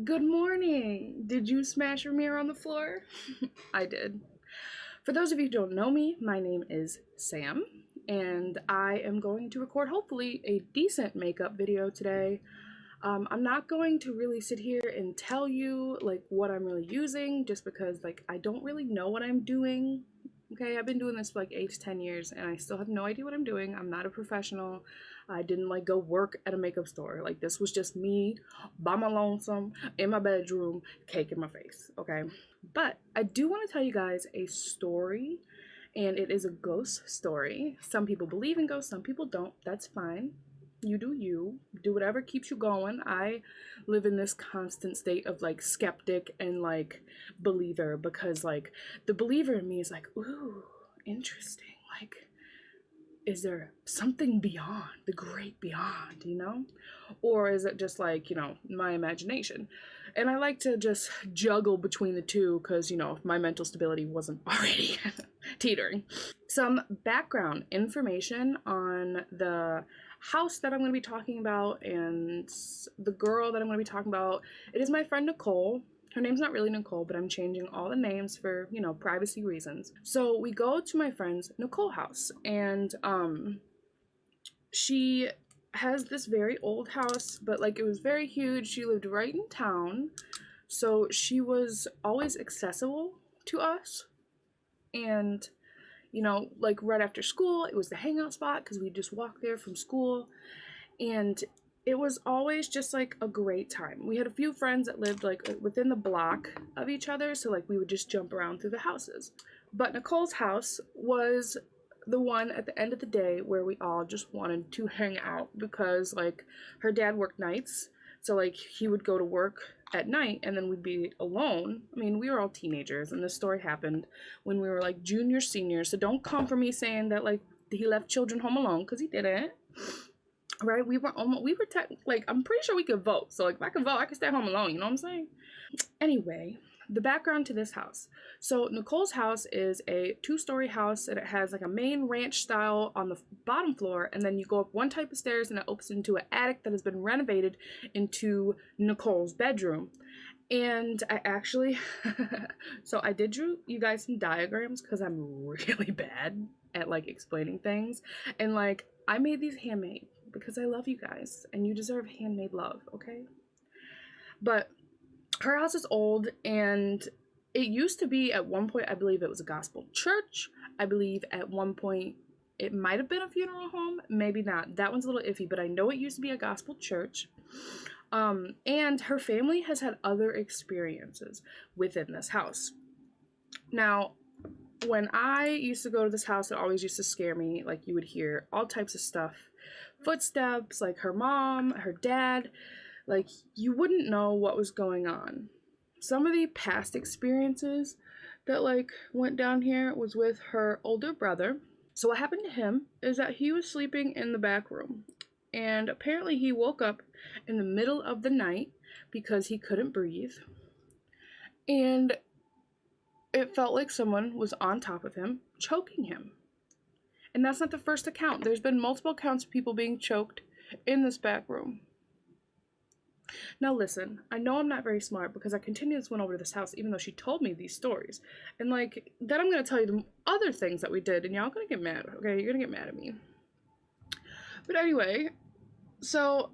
Good morning! Did you smash your mirror on the floor? I did. For those of you who don't know me, my name is Sam, and I am going to record hopefully a decent makeup video today. I'm not going to really sit here and tell you like what I'm really using just because like I don't really know what I'm doing. Okay, I've been doing this for like 8 to 10 years and I still have no idea what I'm doing. I'm not a professional. I didn't like go work at a makeup store. Like this was just me by my lonesome in my bedroom, cake in my face, okay? But I do want to tell you guys a story, and it is a ghost story. Some people believe in ghosts, some people don't. That's fine. You do whatever keeps you going. I live in this constant state of like skeptic and like believer, because like the believer in me is like, ooh, interesting, like is there something beyond, the great beyond, you know? Or is it just like, you know, my imagination? And I like to just juggle between the two because, you know, my mental stability wasn't already teetering. Some background information on the house that I'm going to be talking about and the girl that I'm going to be talking about. It is my friend Nicole. Her name's not really Nicole, but I'm changing all the names for, you know, privacy reasons. So we go to my friend's Nicole house, and she has this very old house, but like it was very huge. She lived right in town, so she was always accessible to us. And you know, like right after school, it was the hangout spot because we just walked there from school, and it was always just like a great time. We had a few friends that lived like within the block of each other, so like we would just jump around through the houses. But Nicole's house was the one at the end of the day where we all just wanted to hang out because like her dad worked nights, so like he would go to work at night and then we'd be alone. I mean, we were all teenagers and this story happened when we were like junior, senior, so don't come for me saying that like he left children home alone, because he didn't. Right? We were like, I'm pretty sure we could vote. So like if I could vote, I could stay home alone, you know what I'm saying? Anyway, the background to this house. So Nicole's house is a 2-story house, and it has like a main ranch style on the bottom floor, and then you go up one type of stairs and it opens into an attic that has been renovated into Nicole's bedroom. And I actually so I did draw you guys some diagrams because I'm really bad at like explaining things, and like I made these handmade because I love you guys and you deserve handmade love, okay? But her house is old, and it used to be at one point, I believe it was a gospel church. I believe at one point it might have been a funeral home, maybe not. That one's a little iffy, but I know it used to be a gospel church. And her family has had other experiences within this house. Now, when I used to go to this house, it always used to scare me. Like, you would hear all types of stuff. Footsteps, like her mom, her dad. Like, you wouldn't know what was going on. Some of the past experiences that, like, went down here was with her older brother. So what happened to him is that he was sleeping in the back room. And apparently he woke up in the middle of the night because he couldn't breathe. And it felt like someone was on top of him, choking him. And that's not the first account. There's been multiple accounts of people being choked in this back room. Now listen, I know I'm not very smart because I continuously went over to this house even though she told me these stories. And like, then I'm going to tell you the other things that we did, and y'all going to get mad, okay? You're going to get mad at me. But anyway, so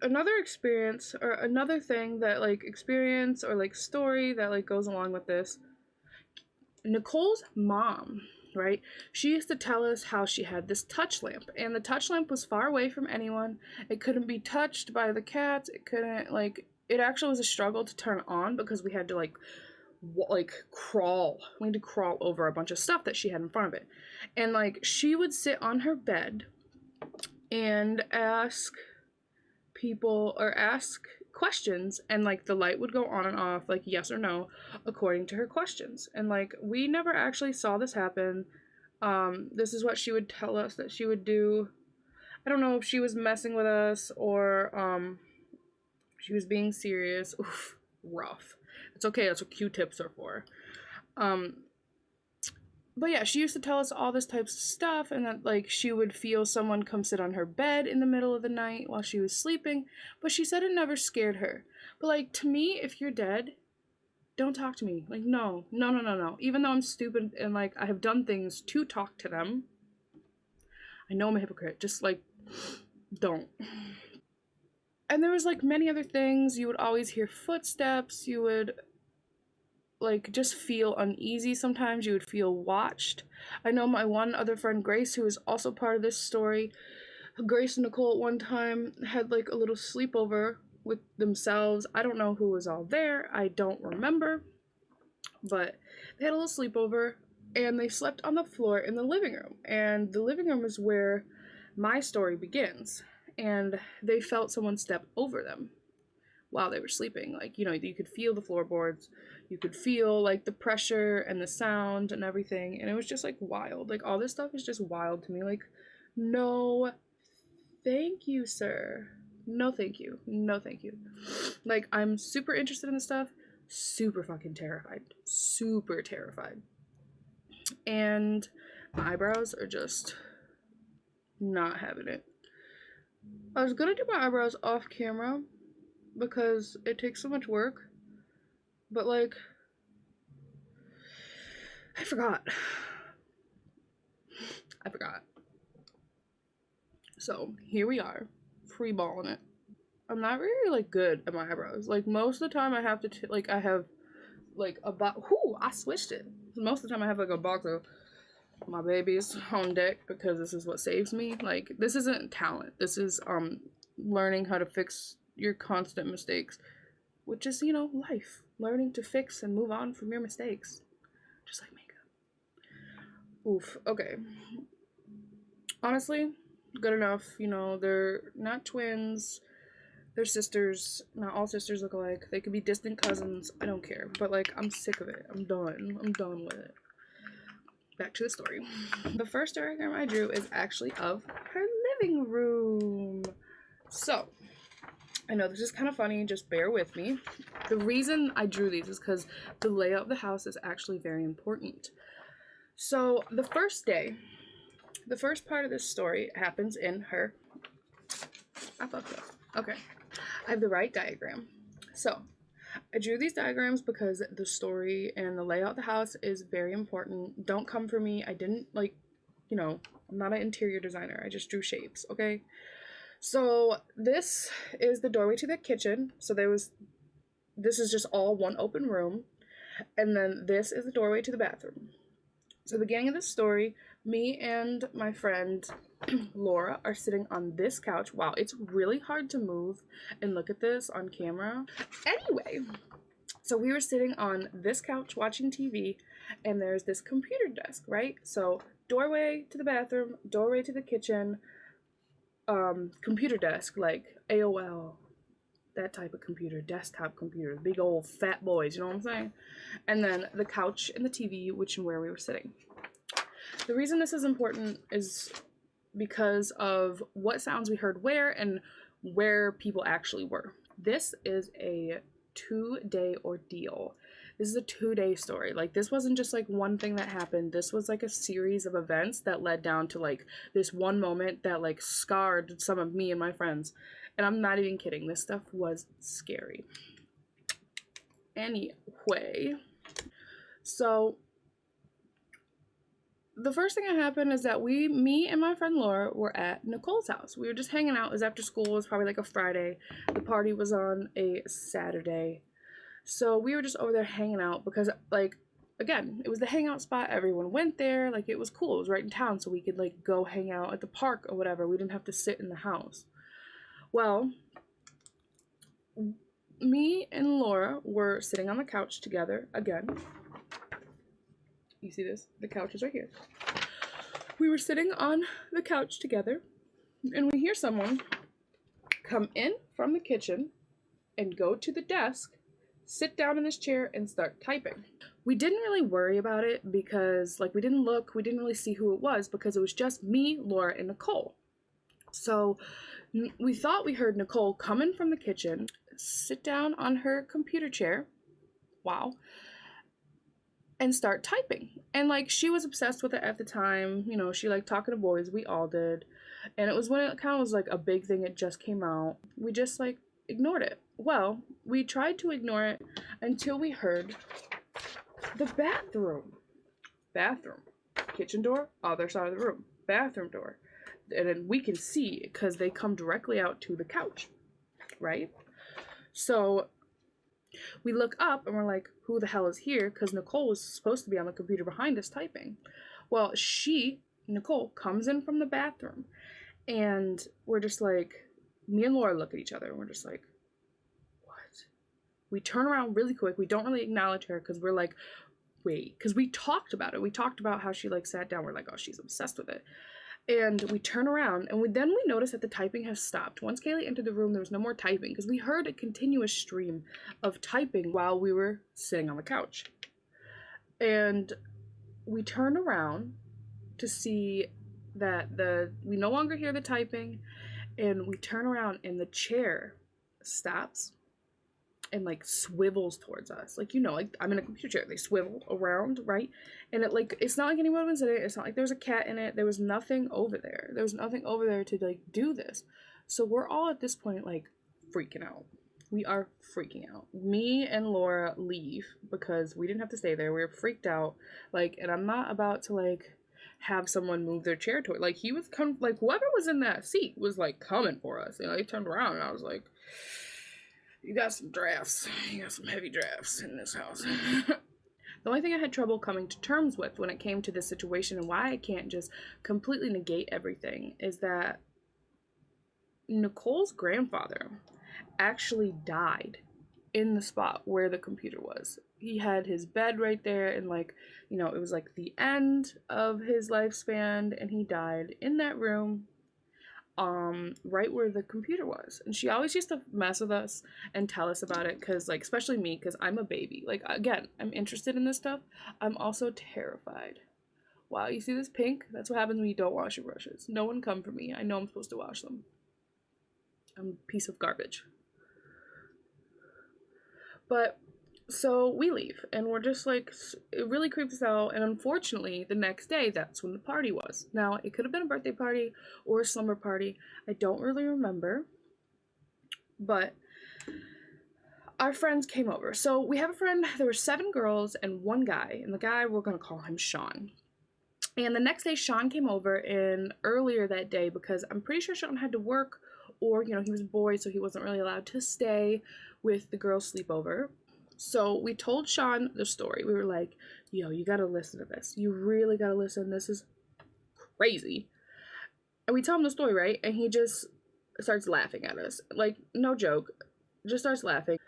another experience or another thing that like experience or like story that like goes along with this, Nicole's mom, right? She used to tell us how she had this touch lamp, and the touch lamp was far away from anyone. It couldn't be touched by the cats. It couldn't, like, it actually was a struggle to turn on because we had to like crawl. We had to crawl over a bunch of stuff that she had in front of it. And like she would sit on her bed and ask people or ask questions, and like the light would go on and off like yes or no according to her questions. And like we never actually saw this happen. This is what she would tell us that she would do. I don't know if she was messing with us or she was being serious. Oof, rough. It's okay, that's what Q-tips are for. But yeah, she used to tell us all this types of stuff, and that like she would feel someone come sit on her bed in the middle of the night while she was sleeping, but she said it never scared her. But like, to me, if you're dead, don't talk to me. Like, no, no, no, no, no. Even though I'm stupid and like I have done things to talk to them, I know I'm a hypocrite. Just like, don't. And there was like many other things. You would always hear footsteps. You would like just feel uneasy sometimes. You would feel watched. I know my one other friend Grace, who is also part of this story, Grace and Nicole at one time had like a little sleepover with themselves. I don't know who was all there. I don't remember. But they had a little sleepover and they slept on the floor in the living room. And the living room is where my story begins. And they felt someone step over them while they were sleeping. Like, you know, you could feel the floorboards, you could feel like the pressure and the sound and everything. And it was just like wild. Like, all this stuff is just wild to me. Like, no, thank you, sir. No, thank you. No, thank you. Like, I'm super interested in this stuff. Super fucking terrified. Super terrified. And my eyebrows are just not having it. I was gonna do my eyebrows off camera because it takes so much work, but like, I forgot. So here we are, free balling it. I'm not really like good at my eyebrows. Like, most of the time I have to like I have like a box. Whoo, I switched it. Most of the time I have like a box of my babies on deck because this is what saves me. Like, this isn't talent. This is learning how to fix your constant mistakes, which is, you know, life. Learning to fix and move on from your mistakes. Just like makeup. Oof. Okay. Honestly, good enough. You know, they're not twins. They're sisters. Not all sisters look alike. They could be distant cousins. I don't care. But like, I'm sick of it. I'm done. I'm done with it. Back to the story. The first diagram I drew is actually of her living room. So, I know this is kind of funny, just bear with me. The reason I drew these is because the layout of the house is actually very important. So, the first day, the first part of this story happens in her... I fucked up. Okay. I have the right diagram. So, I drew these diagrams because the story and the layout of the house is very important. Don't come for me. I didn't, like, you know, I'm not an interior designer. I just drew shapes, okay? So this is the doorway to the kitchen. So this is just all one open room. And then this is the doorway to the bathroom. So the beginning of the story, me and my friend Laura are sitting on this couch. Wow, it's really hard to move and look at this on camera. Anyway, so we were sitting on this couch watching TV, and there's this computer desk, right? So doorway to the bathroom, doorway to the kitchen, computer desk, like AOL, that type of computer, desktop computer, big old fat boys, you know what I'm saying? And then the couch and the TV, which is where we were sitting. The reason this is important is because of what sounds we heard where and where people actually were. This is a 2-day ordeal. This is a 2-day story. Like, this wasn't just like one thing that happened. This was like a series of events that led down to like this one moment that like scarred some of me and my friends. And I'm not even kidding. This stuff was scary. Anyway, so the first thing that happened is that me and my friend Laura were at Nicole's house. We were just hanging out. It was after school. It was probably like a Friday. The party was on a Saturday. So we were just over there hanging out because, like, again, it was the hangout spot. Everyone went there. Like, it was cool. It was right in town, so we could, like, go hang out at the park or whatever. We didn't have to sit in the house. Well, me and Laura were sitting on the couch together again. You see this? The couch is right here. We were sitting on the couch together, and we hear someone come in from the kitchen and go to the desk, sit down in this chair, and start typing. We didn't really worry about it because, like, we didn't look, we didn't really see who it was because it was just me, Laura, and Nicole. So we thought we heard Nicole come in from the kitchen, sit down on her computer chair. Wow. and start typing. And like she was obsessed with it at the time, you know, she liked talking to boys, we all did. And it was when it kind of was like a big thing, it just came out. We just like ignored it. Well, we tried to ignore it until we heard the bathroom, kitchen door, other side of the room, bathroom door. And then we can see because they come directly out to the couch, right? So we look up and we're like, who the hell is here? Because Nicole was supposed to be on the computer behind us typing. Well, Nicole, comes in from the bathroom and we're just like, me and Laura look at each other and we're just like, what? We turn around really quick. We don't really acknowledge her because we're like, wait, because we talked about it. We talked about how she like sat down. We're like, oh, she's obsessed with it. And we turn around and then we notice that the typing has stopped. Once Kaylee entered the room, there was no more typing because we heard a continuous stream of typing while we were sitting on the couch. And we turned around to see that we no longer hear the typing, and we turn around and the chair stops and like swivels towards us. Like, you know, like I'm in a computer chair, they swivel around, right? And it like, it's not like anyone was in it, it's not like there was a cat in it, there was nothing over there. There was nothing over there to like do this. So we're all at this point like freaking out. We are freaking out. Me and Laura leave because we didn't have to stay there. We were freaked out. Like, and I'm not about to like have someone move their chair toward, like he was like whoever was in that seat was like coming for us. You know, he turned around and I was like, you got some drafts. You got some heavy drafts in this house. The only thing I had trouble coming to terms with when it came to this situation and why I can't just completely negate everything is that Nicole's grandfather actually died in the spot where the computer was. He had his bed right there and like, you know, it was like the end of his lifespan and he died in that room right where the computer was. And she always used to mess with us and tell us about it because like, especially me, because I'm a baby. Like, again, I'm interested in this stuff. I'm also terrified. Wow, you see this pink? That's what happens when you don't wash your brushes. No one come for me. I know I'm supposed to wash them. I'm a piece of garbage. But so we leave and we're just like, it really creeps us out. And unfortunately the next day, that's when the party was. Now it could have been a birthday party or a slumber party, I don't really remember, but our friends came over. So we have a friend, there were 7 girls and 1 guy, and the guy, we're gonna call him Sean. And the next day Sean came over, and earlier that day, because I'm pretty sure Sean had to work, or you know, he was a boy so he wasn't really allowed to stay with the girls' sleepover. So we told Sean the story. We were like, yo, you gotta listen to this. You really gotta listen. This is crazy. And we tell him the story, right? And he just starts laughing at us. Like, no joke. Just starts laughing.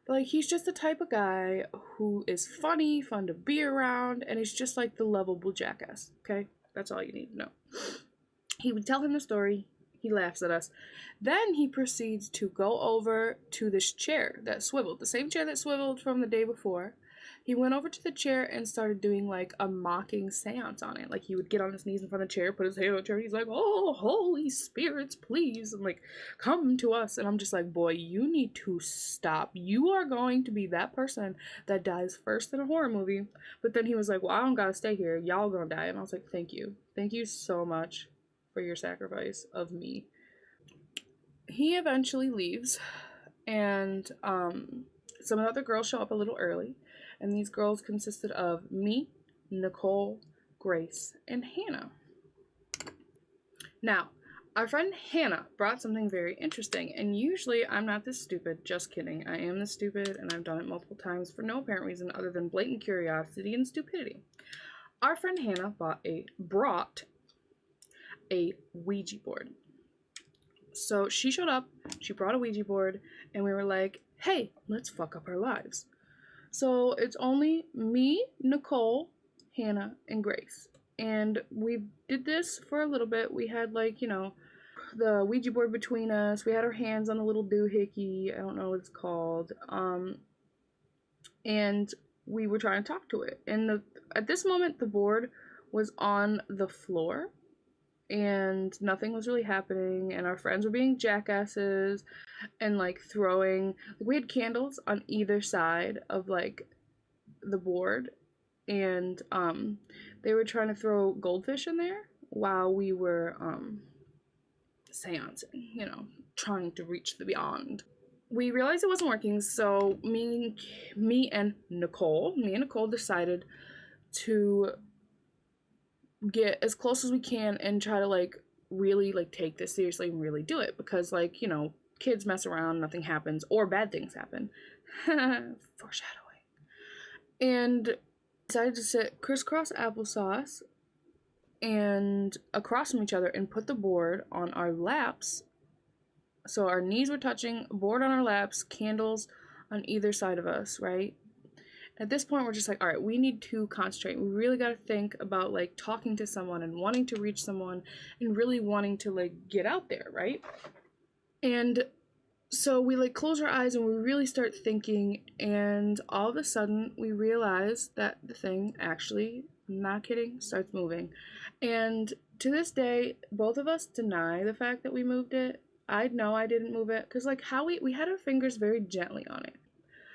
But like, he's just the type of guy who is funny, fun to be around, and he's just like the lovable jackass, okay? That's all you need to know. He would tell him the story. He laughs at us. Then he proceeds to go over to this chair that swiveled, the same chair that swiveled from the day before. He went over to the chair and started doing like a mocking seance on it. Like he would get on his knees in front of the chair, put his hand on the chair, and he's like, oh, holy spirits, please, and like, come to us. And I'm just like, boy, you need to stop. You are going to be that person that dies first in a horror movie. But then he was like, well, I don't gotta stay here. Y'all gonna die. And I was like, thank you. Thank you so much for your sacrifice of me. He eventually leaves, and some of the other girls show up a little early, and these girls consisted of me, Nicole, Grace, and Hannah. Now, our friend Hannah brought something very interesting, and usually I'm not this stupid, just kidding. I am this stupid, and I've done it multiple times for no apparent reason other than blatant curiosity and stupidity. Our friend Hannah brought a Ouija board. So she showed up, she brought a Ouija board, and we were like, hey, let's fuck up our lives. So it's only me, Nicole, Hannah, and Grace. And we did this for a little bit. We had like, you know, the Ouija board between us. We had our hands on a little doohickey. I don't know what it's called. And we were trying to talk to it. And at this moment, the board was on the floor. And nothing was really happening, and our friends were being jackasses and like throwing, like, we had candles on either side of like the board, and they were trying to throw goldfish in there while we were seancing, you know, trying to reach the beyond. We realized it wasn't working, so me and Nicole decided to get as close as we can and try to like really like take this seriously and really do it, because like, you know, kids mess around, nothing happens, or bad things happen. Foreshadowing. And decided to sit crisscross applesauce and across from each other and put the board on our laps. So our knees were touching, board on our laps, candles on either side of us, right? At this point, we're just like, all right, we need to concentrate. We really got to think about like talking to someone and wanting to reach someone and really wanting to like get out there, right? And so we like close our eyes and we really start thinking, and all of a sudden we realize that the thing actually, not kidding, starts moving. And to this day, both of us deny the fact that we moved it. I know I didn't move it because like how we had our fingers very gently on it.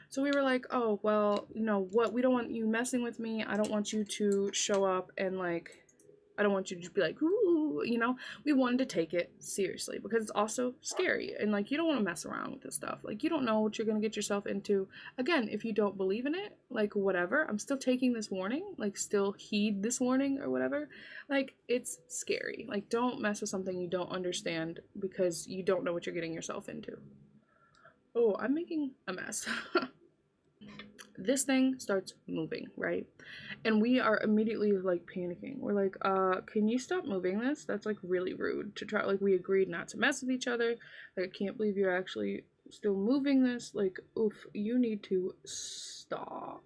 So we were like, oh, well, you know what, we don't want you messing with me. I don't want you to show up and like, I don't want you to just be like, ooh, you know, we wanted to take it seriously because it's also scary. And like, you don't want to mess around with this stuff. Like, you don't know what you're going to get yourself into. Again, if you don't believe in it, like whatever, I'm still taking this warning, like still heed this warning or whatever. Like, it's scary. Like, don't mess with something you don't understand because you don't know what you're getting yourself into. Oh, I'm making a mess. This thing starts moving, right? And we are immediately like panicking. We're like, can you stop moving this? That's like really rude to try. Like, we agreed not to mess with each other. Like, I can't believe you're actually still moving this. Like, oof, you need to stop.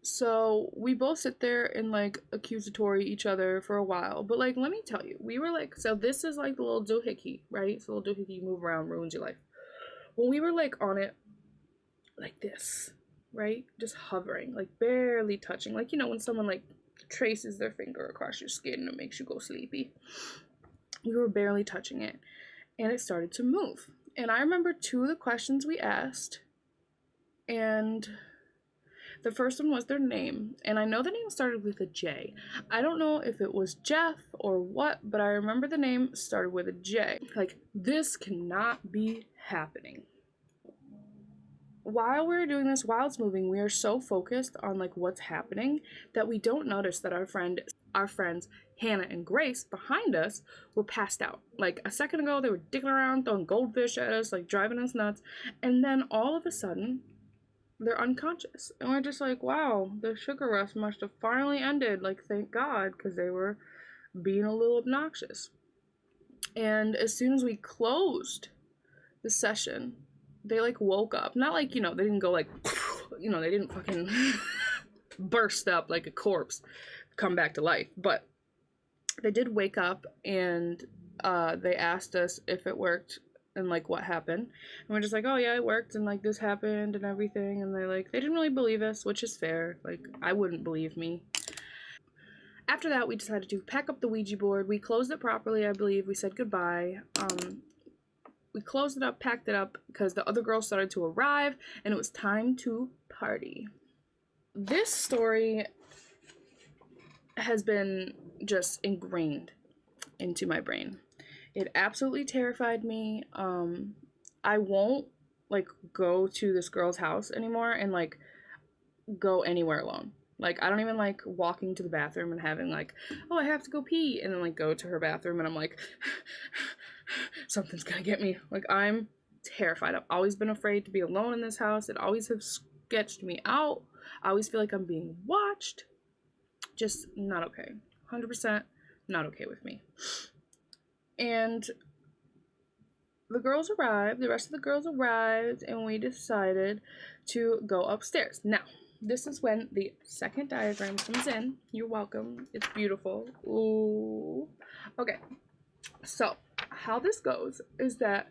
So we both sit there and like accusatory each other for a while. But like, let me tell you, we were like, so this is like the little doohickey, right? So little doohickey, move around, ruins your life. When we were like on it, like this, right? Just hovering, like barely touching. Like, you know, when someone like traces their finger across your skin and it makes you go sleepy. We were barely touching it and it started to move. And I remember two of the questions we asked, and the first one was their name, and I know the name started with a J. I don't know if it was Jeff or what, but I remember the name started with a J. Like, this cannot be happening. While we're doing this, while it's moving, we are so focused on like what's happening that we don't notice that our friends Hannah and Grace behind us were passed out. Like a second ago, they were digging around, throwing goldfish at us, like driving us nuts, and then all of a sudden, they're unconscious, and we're just like, wow, the sugar rush must have finally ended. Like, thank God, because they were being a little obnoxious. And as soon as we closed the session, they like woke up. Not like, you know, they didn't go like, you know, they didn't fucking burst up like a corpse, come back to life. But they did wake up, and they asked us if it worked and like what happened. And we're just like, oh yeah, it worked, and like this happened and everything. And they didn't really believe us, which is fair. Like, I wouldn't believe me. After that, we decided to pack up the Ouija board. We closed it properly, I believe. We said goodbye. We closed it up, packed it up, because the other girls started to arrive, and it was time to party. This story has been just ingrained into my brain. It absolutely terrified me. I won't, like, go to this girl's house anymore and, like, go anywhere alone. Like, I don't even like walking to the bathroom and having, like, oh, I have to go pee, and then, like, go to her bathroom, and I'm like, something's gonna get me. Like, I'm terrified. I've always been afraid to be alone in this house. It always has sketched me out. I always feel like I'm being watched. Just not okay. 100% not okay with me. And the girls arrived, the rest of the girls arrived, and we decided to go upstairs. Now, this is when the second diagram comes in. You're welcome. It's beautiful. Ooh. Okay. So, how this goes is that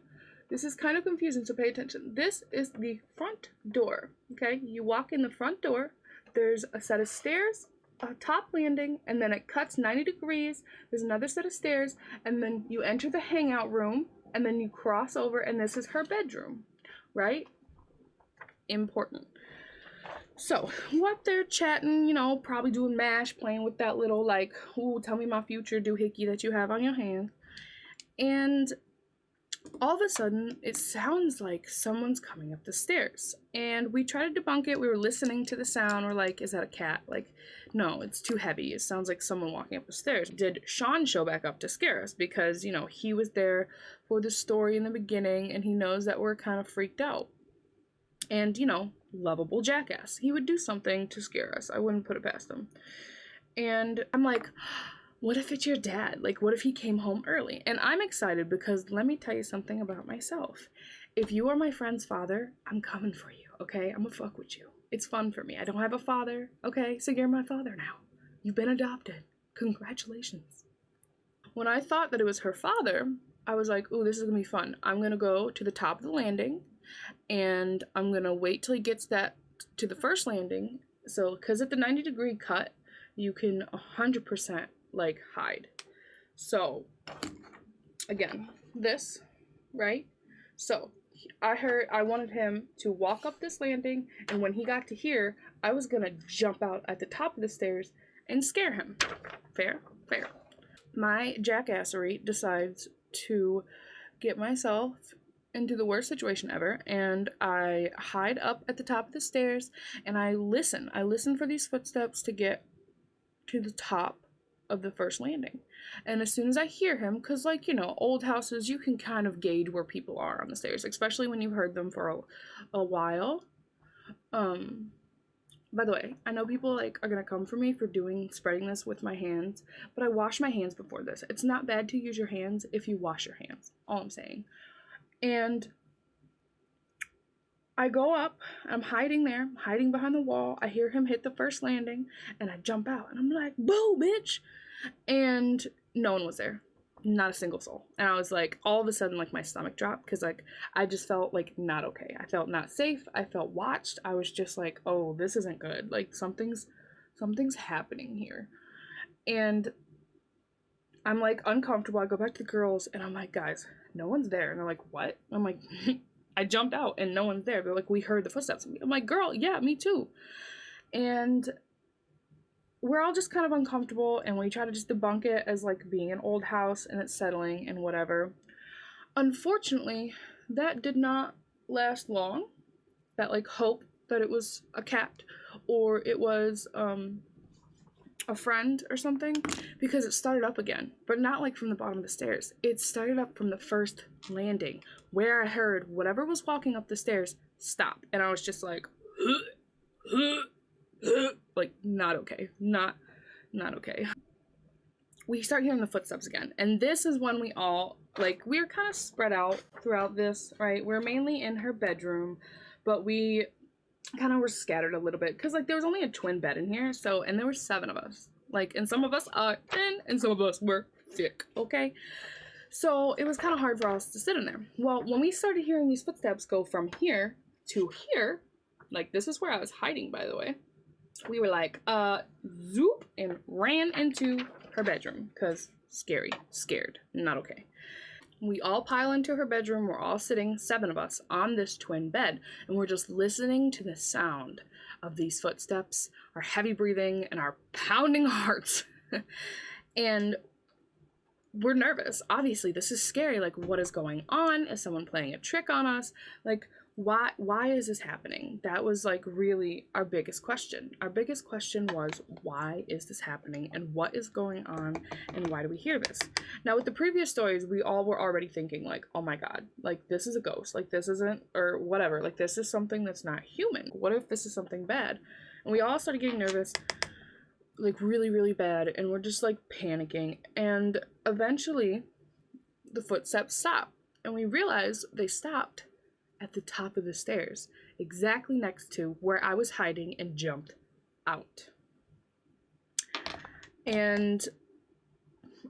this is kind of confusing, so pay attention. This is the front door, okay? You walk in the front door. There's a set of stairs, a top landing, and then it cuts 90 degrees. There's another set of stairs, and then you enter the hangout room, and then you cross over, and this is her bedroom, right? Important. So, we're up there chatting, you know, probably doing MASH, playing with that little, like, ooh, tell me my future doohickey that you have on your hand. And all of a sudden, it sounds like someone's coming up the stairs. And we try to debunk it. We were listening to the sound. We're like, is that a cat? Like, no, it's too heavy. It sounds like someone walking up the stairs. Did Sean show back up to scare us? Because, you know, he was there for the story in the beginning, and he knows that we're kind of freaked out. And, you know, lovable jackass. He would do something to scare us. I wouldn't put it past him. And I'm like, what if it's your dad? Like, what if he came home early? And I'm excited because let me tell you something about myself. If you are my friend's father, I'm coming for you, okay? I'm gonna fuck with you. It's fun for me. I don't have a father, okay? So you're my father now. You've been adopted. Congratulations. When I thought that it was her father, I was like, ooh, this is gonna be fun. I'm gonna go to the top of the landing and I'm gonna wait till he gets that to the first landing. So, because at the 90-degree cut, you can 100% like hide. So again, this, right? So I wanted him to walk up this landing, and when he got to here, I was gonna jump out at the top of the stairs and scare him. Fair? Fair. My jackassery decides to get myself into the worst situation ever, and I hide up at the top of the stairs and I listen for these footsteps to get to the top of the first landing. And as soon as I hear him, because, like, you know, old houses, you can kind of gauge where people are on the stairs, especially when you've heard them for a while. By the way, I know people like are gonna come for me for spreading this with my hands, but I wash my hands before this. It's not bad to use your hands if you wash your hands, all I'm saying. And I go up, I'm hiding there, hiding behind the wall. I hear him hit the first landing, and I jump out, and I'm like, boo, bitch! And no one was there. Not a single soul. And I was like, all of a sudden, like, my stomach dropped, because, like, I just felt, like, not okay. I felt not safe. I felt watched. I was just like, oh, this isn't good. Like, something's happening here. And I'm, like, uncomfortable. I go back to the girls, and I'm like, guys, no one's there. And they're like, what? I'm like, I jumped out and no one's there. They're like, we heard the footsteps. I'm like, girl, yeah, me too. And we're all just kind of uncomfortable, and we try to just debunk it as like being an old house and it's settling and whatever. Unfortunately, that did not last long. That like hope that it was a cat or it was a friend or something, because it started up again, but not like from the bottom of the stairs. It started up from the first landing where I heard whatever was walking up the stairs stop, and I was just like, like, not okay, not okay. We start hearing the footsteps again, and this is when we all, like, we were kind of spread out throughout this, right? We're mainly in her bedroom, but we kind of were scattered a little bit because, like, there was only a twin bed in here, so, and there were 7 of us, like, and some of us are thin and some of us were thick, okay? So it was kind of hard for us to sit in there. Well, when we started hearing these footsteps go from here to here, like, this is where I was hiding, by the way, we were like, zoop, and ran into her bedroom because scared, not okay. We all pile into her bedroom. We're all sitting, 7 of us, on this twin bed, and we're just listening to the sound of these footsteps, our heavy breathing, and our pounding hearts. And we're nervous. Obviously, this is scary. Like, what is going on? Is someone playing a trick on us? Like, why is this happening? That was like really our biggest question. Our biggest question was, why is this happening, and what is going on, and why do we hear this? Now, with the previous stories, we all were already thinking like, oh my god, like, this is a ghost, like, this isn't, or whatever, like, this is something that's not human. What if this is something bad? And we all started getting nervous, like, really, really bad, and we're just like panicking. And eventually the footsteps stopped, and we realized they stopped at the top of the stairs, exactly next to where I was hiding and jumped out. And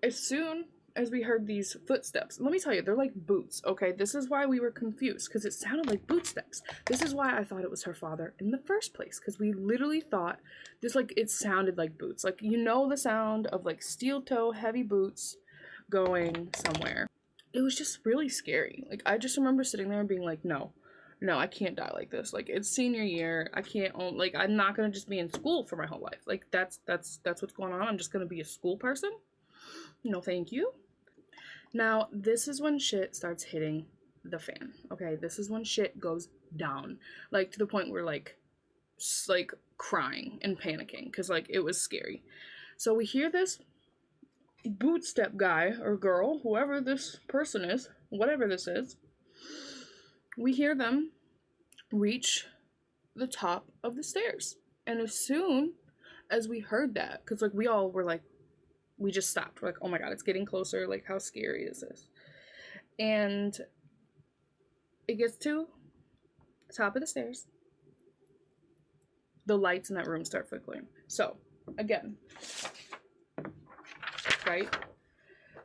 as soon as we heard these footsteps, let me tell you, they're like boots, okay? This is why we were confused, because it sounded like boot steps. This is why I thought it was her father in the first place, because we literally thought this, like, it sounded like boots. Like, you know, the sound of like steel toe heavy boots going somewhere. It was just really scary. Like, I just remember sitting there and being like, no, no, I can't die like this. Like, it's senior year. I can't own, like, I'm not gonna just be in school for my whole life. Like, that's what's going on. I'm just gonna be a school person. No, thank you. Now, this is when shit starts hitting the fan. Okay, this is when shit goes down. Like, to the point where, like crying and panicking, because, like, it was scary. So we hear this boot step guy or girl, whoever this person is, whatever this is, we hear them reach the top of the stairs. And as soon as we heard that, because, like, we all were like, we just stopped. We're like, oh my god, it's getting closer. Like, how scary is this? And it gets to the top of the stairs. The lights in that room start flickering. So, again, right?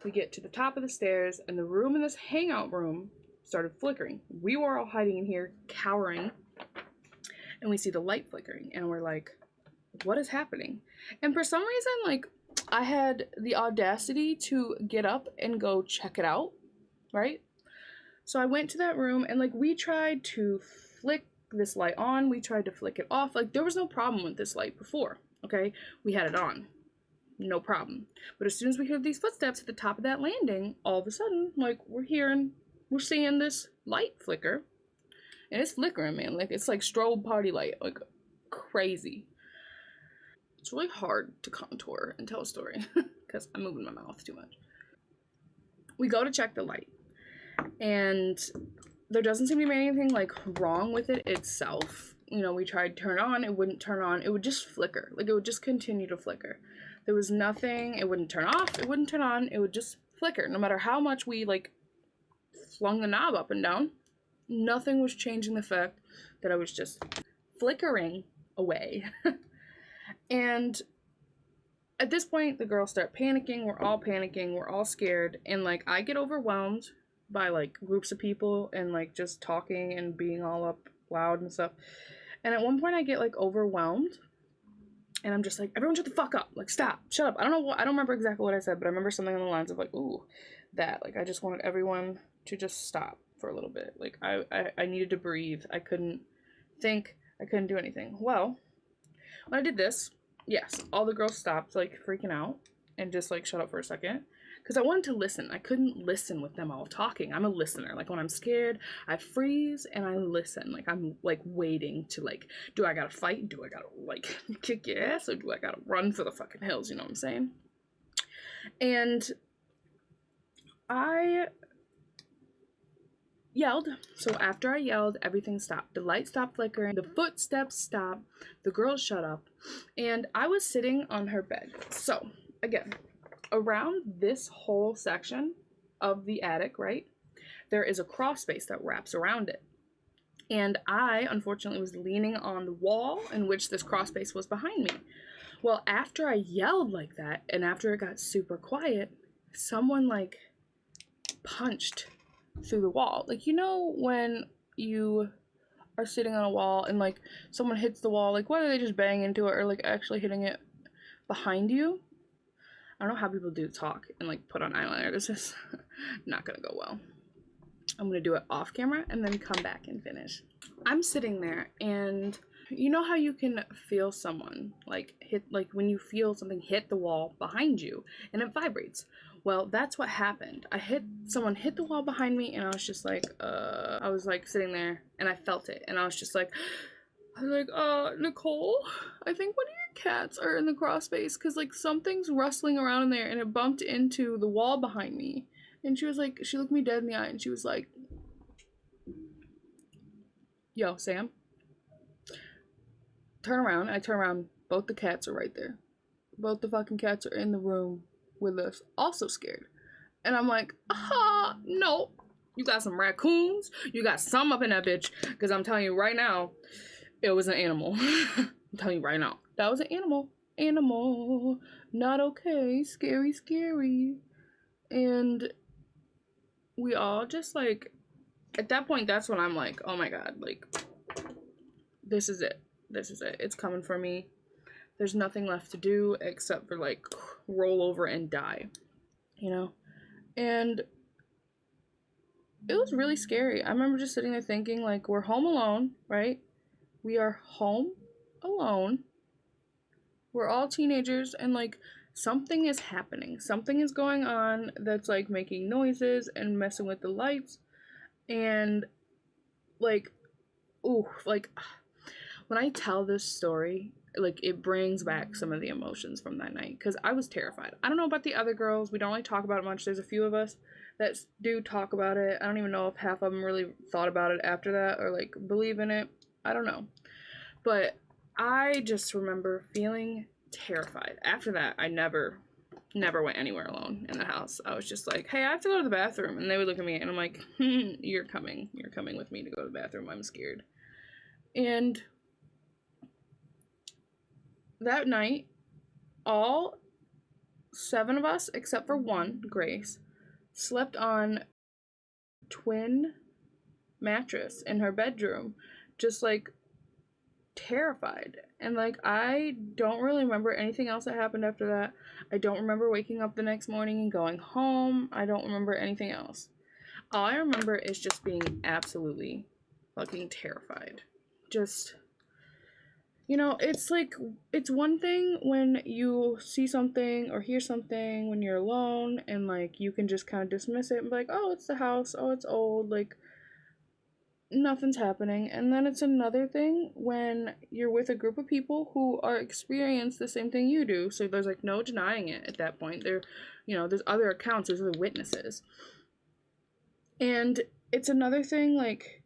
We get to the top of the stairs, and the room in this hangout room started flickering. We were all hiding in here, cowering, and we see the light flickering, and we're like, what is happening? And for some reason, like, I had the audacity to get up and go check it out, right? So I went to that room, and, like, we tried to flick this light on, we tried to flick it off. Like, there was no problem with this light before, okay? We had it on. No problem. But as soon as we heard these footsteps at the top of that landing, all of a sudden, like, we're seeing this light flicker. And it's flickering, man. Like, it's like strobe party light. Like, crazy. It's really hard to contour and tell a story because I'm moving my mouth too much. We go to check the light. And there doesn't seem to be anything, like, wrong with it itself. You know, we tried to turn it on. It wouldn't turn on. It would just flicker. Like, it would just continue to flicker. There was nothing, it wouldn't turn off, it wouldn't turn on, it would just flicker. No matter how much we, like, flung the knob up and down, nothing was changing the fact that I was just flickering away. And at this point, the girls start panicking, we're all scared, and, like, I get overwhelmed by, like, groups of people and, like, just talking and being all up loud and stuff. And at one point I get, like, overwhelmed. And I'm just like, everyone shut the fuck up. Like, stop. Shut up. I don't remember exactly what I said, but I remember something along the lines of, like, ooh, that. Like, I just wanted everyone to just stop for a little bit. Like, I needed to breathe. I couldn't think. I couldn't do anything. Well, when I did this, yes, all the girls stopped, like, freaking out and just, like, shut up for a second. Because I wanted to listen. I couldn't listen with them all talking. I'm a listener. Like, when I'm scared, I freeze and I listen. Like, I'm, like, waiting to, like, do I gotta fight? Do I gotta, like, kick your ass? Or do I gotta run for the fucking hills? You know what I'm saying? And I yelled. So after I yelled, everything stopped. The light stopped flickering. The footsteps stopped. The girls shut up. And I was sitting on her bed. So, again, around this whole section of the attic, right, there is a crawl space that wraps around it. And I, unfortunately, was leaning on the wall in which this crawl space was behind me. Well, after I yelled like that, and after it got super quiet, someone, like, punched through the wall. Like, you know when you are sitting on a wall and, like, someone hits the wall, like, whether they just bang into it or, like, actually hitting it behind you? I don't know how people do talk and, like, put on eyeliner. This is not gonna go well. I'm gonna do it off camera and then come back and finish. I'm sitting there, and you know how you can feel someone, like, hit, like, when you feel something hit the wall behind you and it vibrates. Well, that's what happened. Someone hit the wall behind me, and I was just like, I was, like, sitting there, and I felt it, and I was just like, Nicole, I think one of your cats are in the crawl space, because, like, something's rustling around in there, and it bumped into the wall behind me. And she was like, she looked me dead in the eye, and she was like, yo, Sam, turn around. I turn around, both the cats are right there. Both the fucking cats are in the room with us, also scared. And I'm like, no, you got some raccoons, you got some up in that bitch, because I'm telling you right now, it was an animal. I'm telling you right now, that was an animal. Not okay, scary. And we all just, like, at that point, that's when I'm like, oh my god, like, this is it, it's coming for me. There's nothing left to do except for, like, roll over and die, you know? And it was really scary. I remember just sitting there thinking, like, we're home alone, right? We are home alone. We're all teenagers, and like, something is happening. Something is going on that's like making noises and messing with the lights. And like, ooh, like, when I tell this story, like, it brings back some of the emotions from that night because I was terrified. I don't know about the other girls. We don't really talk about it much. There's a few of us that do talk about it. I don't even know if half of them really thought about it after that or like believe in it. I don't know. But I just remember feeling terrified. After that, I never went anywhere alone in the house. I was just like, hey, I have to go to the bathroom. And they would look at me and I'm like, you're coming with me to go to the bathroom. I'm scared. And that night, all 7 of us, except for one, Grace, slept on twin mattress in her bedroom, just like terrified. And like, I don't really remember anything else that happened after that. I don't remember waking up the next morning and going home. I don't remember anything else. All I remember is just being absolutely fucking terrified. Just, you know, it's like, it's one thing when you see something or hear something when you're alone and like you can just kind of dismiss it and be like, oh, it's the house, oh, it's old, like nothing's happening. And then it's another thing when you're with a group of people who are experience the same thing you do. So there's like no denying it at that point. There, you know, there's other accounts, there's other witnesses. And it's another thing like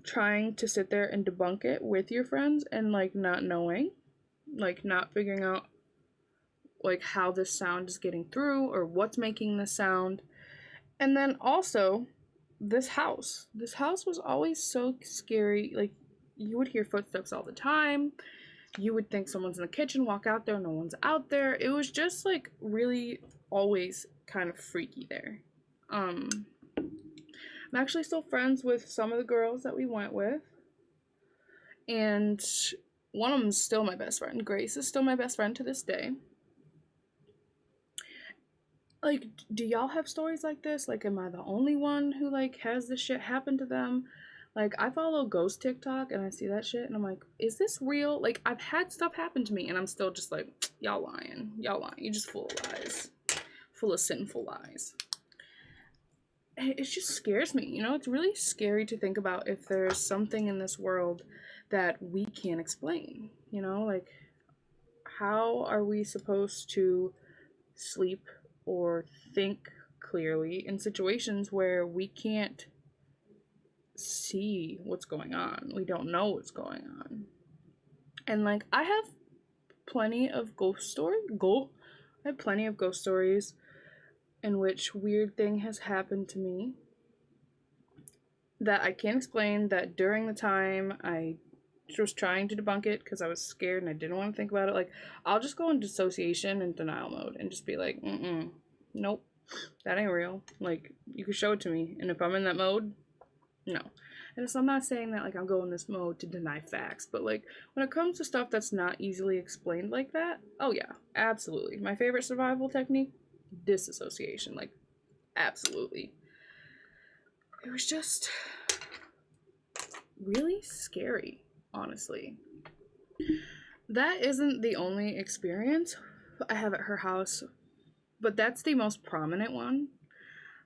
trying to sit there and debunk it with your friends and like not knowing, like not figuring out like how this sound is getting through or what's making the sound. And then also this house was always so scary. Like, you would hear footsteps all the time. You would think someone's in the kitchen, walk out there, no one's out there. It was just like really always kind of freaky there. I'm actually still friends with some of the girls that we went with, and one of them's still my best friend. Grace is still my best friend to this day. Like, do y'all have stories like this? Like, am I the only one who like has this shit happen to them? Like, I follow ghost TikTok and I see that shit and I'm like, is this real? Like, I've had stuff happen to me and I'm still just like, y'all lying. You're just full of lies. Full of sinful lies. It just scares me, you know? It's really scary to think about if there's something in this world that we can't explain, you know? Like, how are we supposed to sleep or think clearly in situations where we can't see what's going on? We don't know what's going on. And like, I have plenty of ghost stories in which weird thing has happened to me that I can't explain, that during the time I was trying to debunk it because I was scared and I didn't want to think about it. Like, I'll just go in dissociation and denial mode and just be like, nope, that ain't real. Like, you can show it to me. And if I'm in that mode, no. And so I'm not saying that like I'll go in this mode to deny facts, but like when it comes to stuff that's not easily explained like that, oh yeah, absolutely. My favorite survival technique, disassociation. Like, absolutely. It was just really scary, honestly. That isn't the only experience I have at her house, but that's the most prominent one.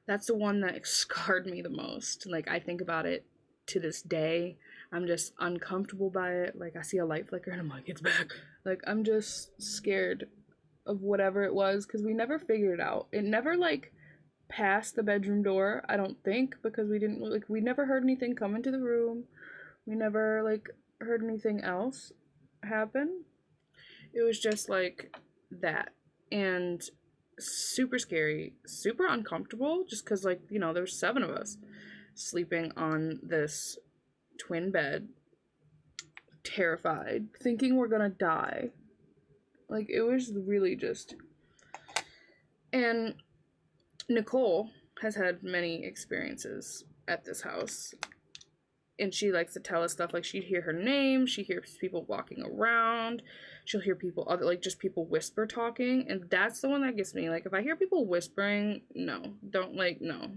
That's the one that scarred me the most. Like, I think about it to this day. I'm just uncomfortable by it. Like, I see a light flicker and I'm like, it's back. Like, I'm just scared of whatever it was because we never figured it out. It never, like, passed the bedroom door, I don't think, because we never heard anything come into the room. We never, like, heard anything else happen. It was just, like, that. And super scary, super uncomfortable, just because, like, you know, there's 7 of us sleeping on this twin bed, terrified, thinking we're gonna die. Like, it was really just... And Nicole has had many experiences at this house. and she likes to tell us stuff, like she'd hear her name, she hears people walking around, she'll hear people, other, like just people whisper talking, and that's the one that gets me. Like if I hear people whispering, no, don't, like, no,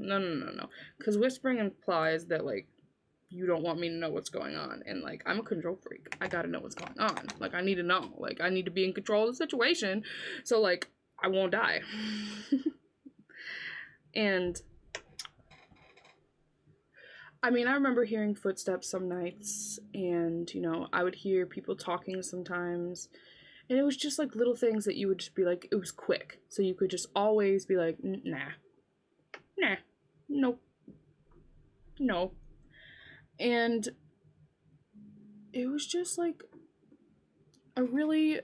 because whispering implies that like you don't want me to know what's going on, and like I'm a control freak. I gotta know what's going on. Like I need to know. Like I need to be in control of the situation, so like I won't die. And I mean, I remember hearing footsteps some nights, and you know, I would hear people talking sometimes, and it was just like little things that you would just be like, it was quick, so you could just always be like, nah, nope, no. And it was just like a really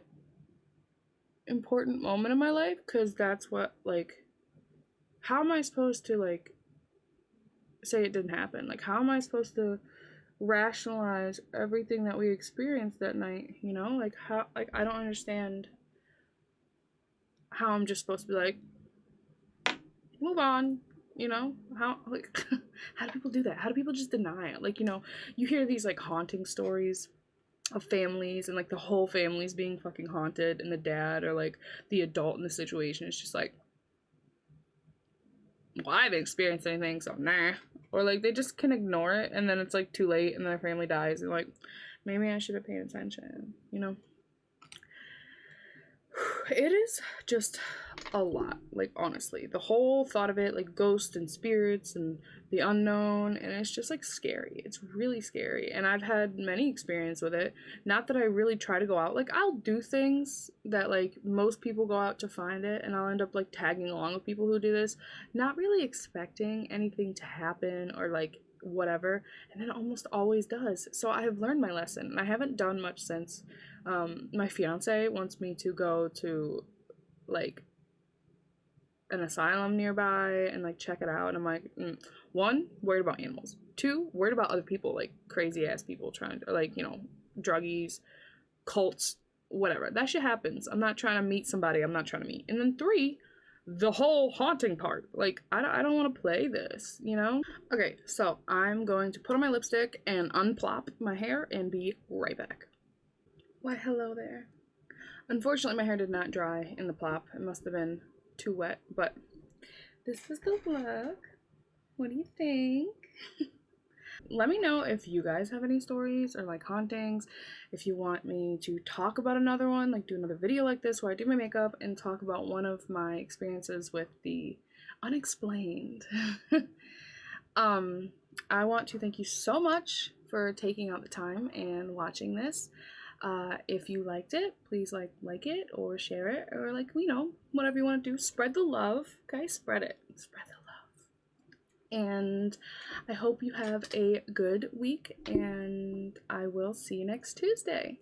important moment in my life, because that's what, like, how am I supposed to like say it didn't happen? Like how am I supposed to rationalize everything that we experienced that night, you know? Like how, like I don't understand how I'm just supposed to be like, move on, you know? How, like how do people do that? How do people just deny it? Like, you know, you hear these like haunting stories of families, and like the whole family's being fucking haunted, and the dad or like the adult in the situation is just like, well, I haven't experienced anything, so nah. Or like they just can ignore it, and then it's like too late, and their family dies, and like maybe I should have paid attention, you know? It is just a lot, like honestly. The whole thought of it, like ghosts and spirits and the unknown, and it's just like scary. It's really scary. And I've had many experience with it. Not that I really try to go out. Like I'll do things that like most people go out to find it, and I'll end up like tagging along with people who do this, not really expecting anything to happen or like whatever, and then it almost always does. So I have learned my lesson, and I haven't done much since. My fiance wants me to go to like an asylum nearby and like check it out, and I'm like, one, worried about animals, two, worried about other people, like crazy ass people trying to, like, you know, druggies, cults, whatever. That shit happens. I'm not trying to meet somebody I'm not trying to meet. And then three, the whole haunting part. Like I don't want to play this, you know? Okay, so I'm going to put on my lipstick and unplop my hair and be right back. Why, hello there. Unfortunately, my hair did not dry in the plop. It must have been too wet, but this is the look. What do you think? Let me know if you guys have any stories or like hauntings. If you want me to talk about another one, like do another video like this where I do my makeup and talk about one of my experiences with the unexplained. I want to thank you so much for taking out the time and watching this. If you liked it, please like it or share it, or like, you know, whatever you want to do. Spread the love, guys. Spread it. Spread the love. And I hope you have a good week, and I will see you next Tuesday.